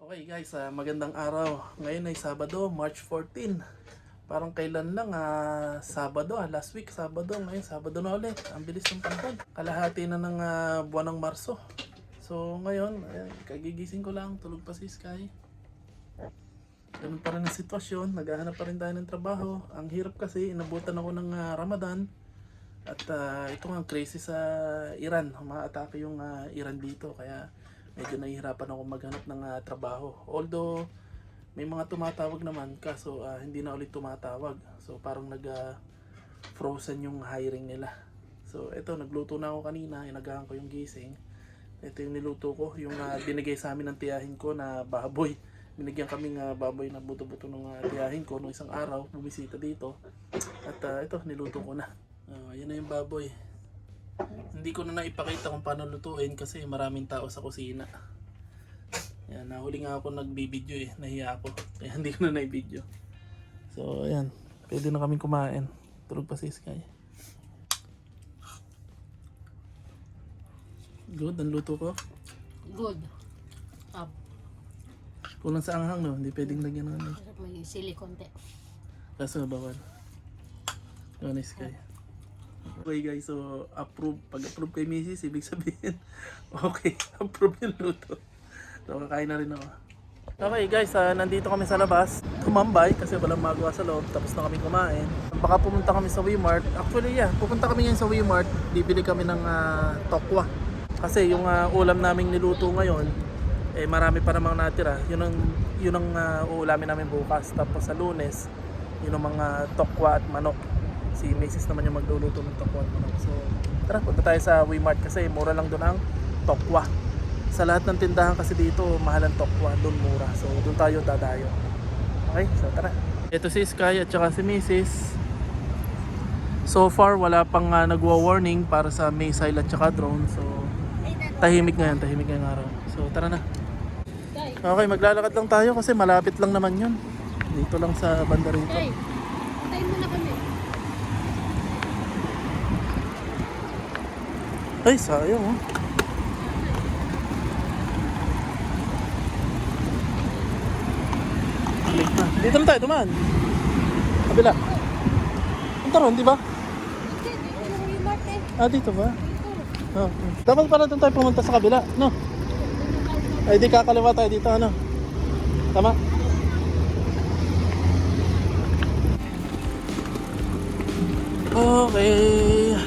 Okay guys, magandang araw. Ngayon ay Sabado, March 14. Parang kailan lang, Sabado, last week Sabado, ngayon Sabado na ulit. Ang bilis ng panahon. Kalahati na ng buwan ng Marso. So ngayon, kagigising ko lang, tulog pa si Sky. Ganun pa rin ang sitwasyon, naghahanap pa rin tayo ng trabaho. Ang hirap kasi, inabutan ako ng Ramadan. At ito nga, crazy sa Iran. Umaatake yung Iran dito, kaya medyo nahihirapan ako maghanap ng trabaho. Although may mga tumatawag naman, kaso hindi na ulit tumatawag. So parang frozen yung hiring nila. So ito, nagluto na ako kanina, inagahan ko yung gising. Ito yung niluto ko, yung binigay sa amin ng tiyahin ko na baboy. Binigyan kaming baboy na buto-buto ng tiyahin ko nung isang araw, bumisita dito. At ito, niluto ko na. Yan na yung baboy. Hindi ko na naipakita kung paano lutuin kasi maraming tao sa kusina. Yan, nahuli nga ako nagbibideo nahiya ako. Kaya hindi ko na naibideo. So, ayan. Pwede na kaming kumain. Tulog pa si Sky. Good, ang luto ko. Good. Kulang sa anghang, no? Hindi pwedeng lagyan ng ano. May sili konti. Kaso bawal. Yun, Sky. Okay guys, so pag-approve kay Mrs. ibig sabihin okay, approve yung luto. So kakain na rin ako. Okay guys, nandito kami sa labas, tumambay kasi walang magawa sa loob, tapos na kami kumain. Baka pumunta kami sa Wmart. Actually pupunta kami ngayon sa Wmart, bibili kami ng tokwa. Kasi yung ulam naming niluto ngayon, marami pa namang natira. Yun ang uulamin namin bukas. Tapos sa Lunes, yun ang mga tokwa at manok. Si Mrs. naman yung magluluto ng tokwa. So, tara, punta tayo sa Wmart kasi mura lang doon ang tokwa. Sa lahat ng tindahan kasi dito, mahal ang tokwa, doon mura. So, doon tayo dadayo. Okay, so tara. Ito si Sky at saka si Mrs. So far, wala pang nagwa-warning para sa missile at saka drone. So, tahimik ngayong araw. So, tara na. Okay, maglalakad lang tayo kasi malapit lang naman yun. Dito lang sa banda rito. Hey, tayo muna kami. Ay, sayang oh. Dito na tayo, dumaan. Kabila. Punta ron, di ba? Hindi, dito yung Wmart Dito ba? Oh. Dapat pala doon tayo pumunta sa kabila, no? Ay, di kakaliwa tayo dito, ano? Tama? Okay.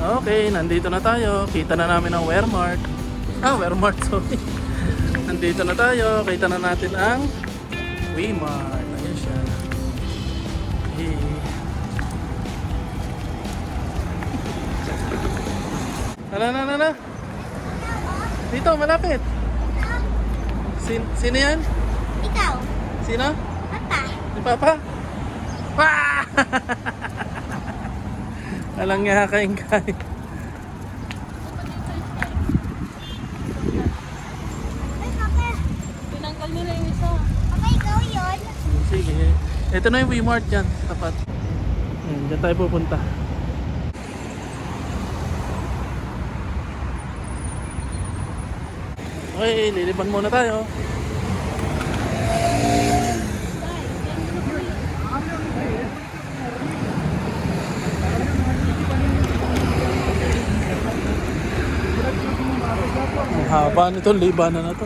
Okay, nandito na tayo. Kita na namin ang Wmart. Wmart, sorry. Nandito na tayo. Kita na natin ang Wmart. Ayan siya. Hey. Na. Dito, malapit. Sino yan? Ikaw. Sino? Papa. Si Papa? Wah! Alang nga kain. Ay, Papa. Tinanggal nila yung isa. Papa, ikaw yun. Sige. Ito na yung Wmart dyan, tapat. Diyan tayo pupunta. Okay, lilipan muna tayo. Ang haba nito, libanan na to.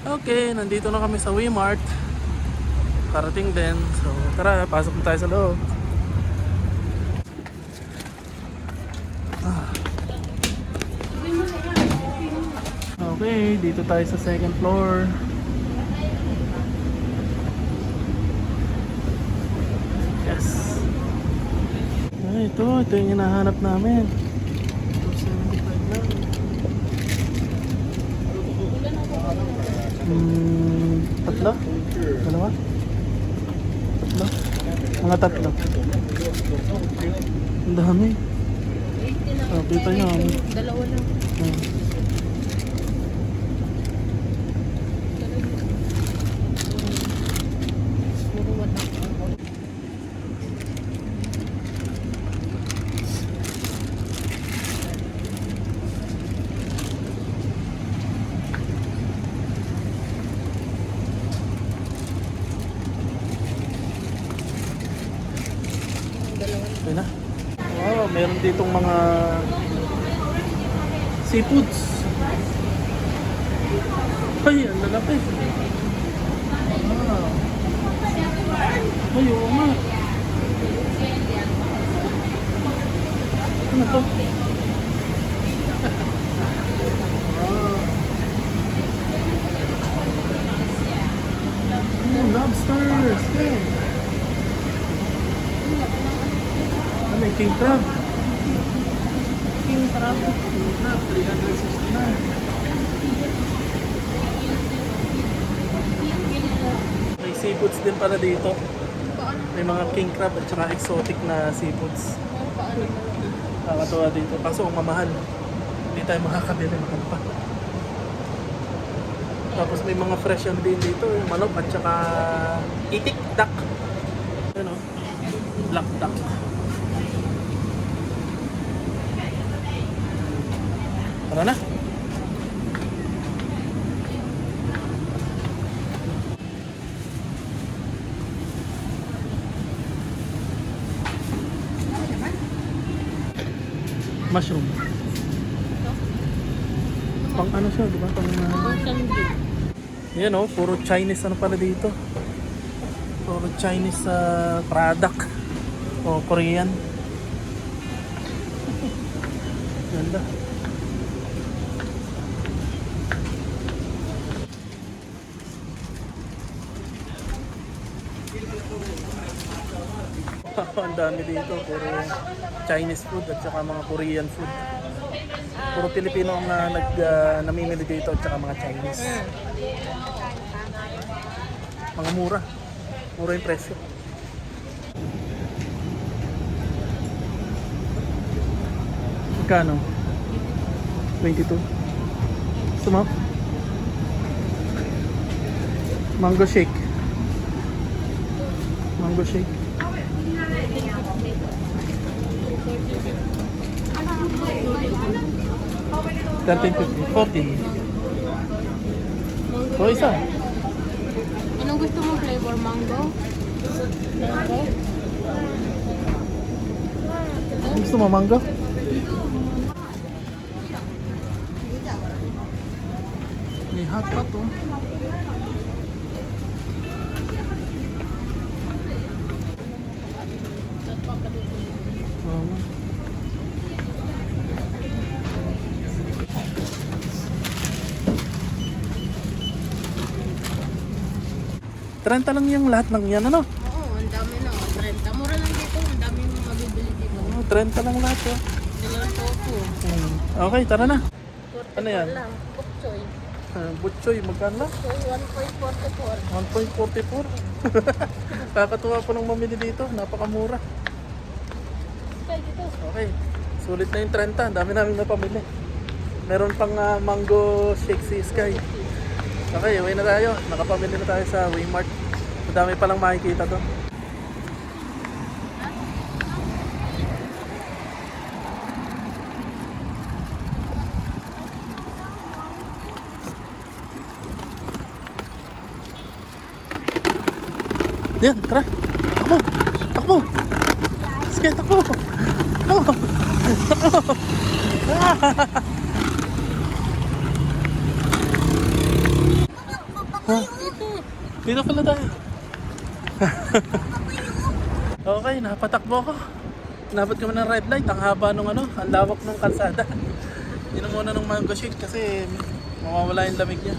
Okay, nandito na kami sa Wmart. Parating din. So, tara, pasok na tayo sa loob. Okay, dito tayo sa second floor. Yes. Ito yung hinahanap namin. 275 lang. Tatlo? Dalawa? Tatlo? Mga tatlo. Ang dami. Oh, kita nyo. Dalawa lang. Puro watak. Okay na. Wow, meron ditong mga seafoods. Ay, ang lalaki. Ah. Ay, oo nga. Ano to? Oh, lobsters. Yeah. Ano, king crab. King crab. King crab, 369. May seafoods din pala dito. Paano? May mga king crab at saka exotic na seafoods. Paano? Nakakatuwa dito. Kaso ang mamahal. Hindi tayo makakabili, mahal pa. Tapos may mga fresh yan din dito. Yung manok at saka itik duck. Ano? Black duck. Tara na. Mushroom. Pang ano siya, di ba? Pang yan oh, puro Chinese ano pala dito. Puro Chinese product. O Korean. Ganda. Ang dami dito, puro Chinese food at saka mga Korean food. Puro Pilipino ang namimili dito at saka mga Chinese. Mga mura. Mura yung presyo. Magkano? 22. Gusto mo? Mango shake. Mango shake. $13.50. 14. O isa. Anong gusto mo flavor? Mango? Mango? Gusto mo mango? May hot pot oh. Wow. Trenta lang yung lahat ng yan, ano? Oo, ang dami na. 30. Mura lang dito. Ang dami yung mabibili dito. Oh, 30 lang lahat, oh. Dalawang tofu. Okay, tara na. 44 Ano yan? lang. Bukchoy. Butchoy, magkano lang? Bukchoy, 1.44. 1.44. Kakatuwa po ng mamili dito, napakamura. Kaya dito. Okay, sulit na yung 30, dami namin napamili. Meron pang mango shake si Sky. Okay, uwi na tayo. Nakapamili na tayo sa Waymart. Madami palang makikita doon. Yan, tara. Takbo! Takbo! Sige, takbo! Takbo! Takbo! Dito pala tayo. Okay, napatakbo ko. Inabot kami ng red light. Ang haba nung ano, ang lawak ng kalsada. Inom muna ng mango shake kasi mawawala yung lamig niya.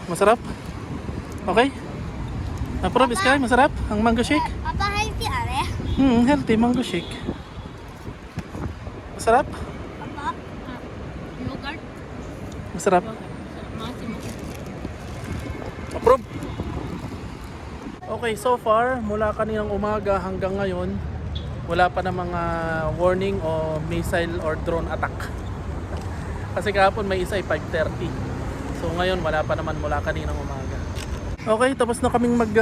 Masarap? Okay? Promise ka, masarap ang mango shake? Papa, healthy are? Healthy mango shake. Masarap? Apa? Yogurt. Masarap. Maasim. Approve. Okay, so far, mula kaninang umaga hanggang ngayon, wala pa na mga warning o missile or drone attack. Kasi kahapon may isa ay 5:30. So ngayon wala pa naman mula kaninang umaga. Okay, tapos na kaming mag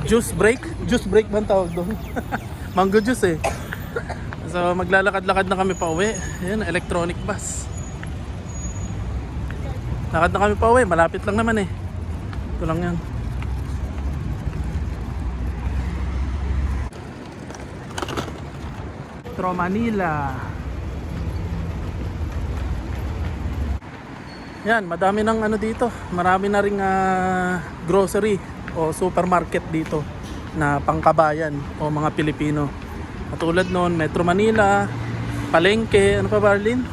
juice break. Juice break ba ang tawag doon? Mango juice eh. So maglalakad-lakad na kami pa uwi. Ayan, electronic bus. Lakad na kami pa uwi, malapit lang naman eh. Ito lang yan. Metro Manila. Yan, madami ng ano dito. Marami na ring grocery o supermarket dito na pangkabayan o mga Pilipino. Katulad noon, Metro Manila, Palengke, ano pa Barlin?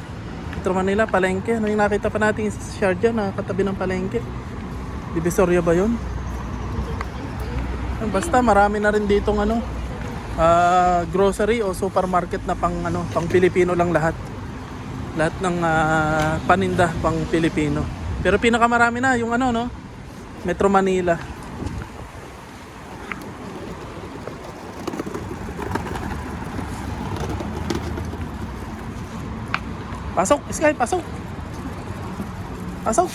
Metro Manila, Palengke. Ano yung nakita pa natin sa Sharjah na katabi ng Palengke? Divisoria ba yun? Basta marami na rin ditong ano, grocery o supermarket na pang ano, pang Pilipino lang lahat. Lahat ng paninda pang Pilipino. Pero pinakamarami na yung ano no, Metro Manila. Pasok, Sky, pasok. Pasok.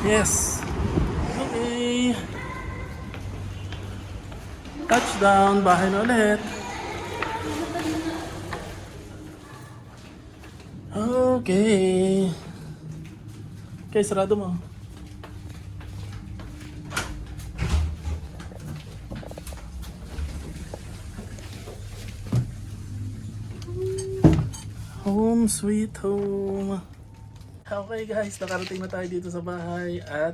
Yes. Okay. Touchdown, bahay na ulit. Okay. Okay, sarado mo. Home sweet home. Okay guys, nakarating na tayo dito sa bahay at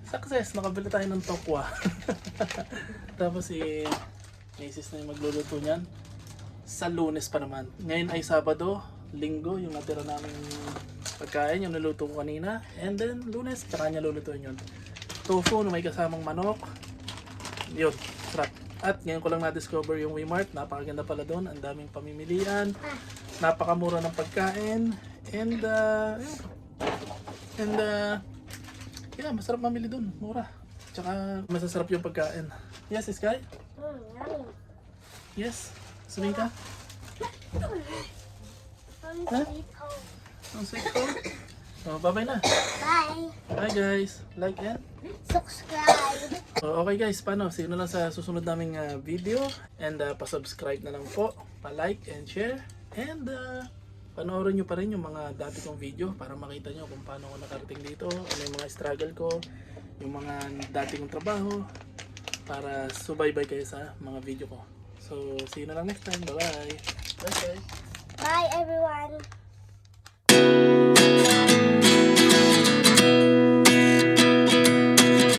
success, nakabili tayo ng tokwa. Tapos Macy's na yung magluluto niyan. Sa Lunes pa naman. Ngayon ay Sabado, Linggo, yung natira namin pagkain, yung naluto ko kanina. And then Lunes, tsaka niya lulutuin yun. Tofu na may kasamang manok. Yun, sarap. At ngayon ko lang na-discover yung Wmart. Napakaganda pala doon. Ang daming pamimilian. Napakamura ng pagkain. And yeah, masarap mamili doon. Mura. Tsaka masasarap yung pagkain. Yes, Sky? Yes? Sabihin ka? Ha? Ang sweet home. So, bye-bye na. Bye. Bye guys. Like and Subscribe. so, okay guys, paano? See you na lang sa susunod naming video. And pa-subscribe na lang po. Pa-like and share. And panoorin nyo pa rin yung mga dati kong video para makita nyo kung paano ako nakarating dito, ano yung mga struggle ko, yung mga dati kong trabaho, para subaybay kayo sa mga video ko. So, see you na lang next time. Bye-bye. Bye guys. Bye everyone.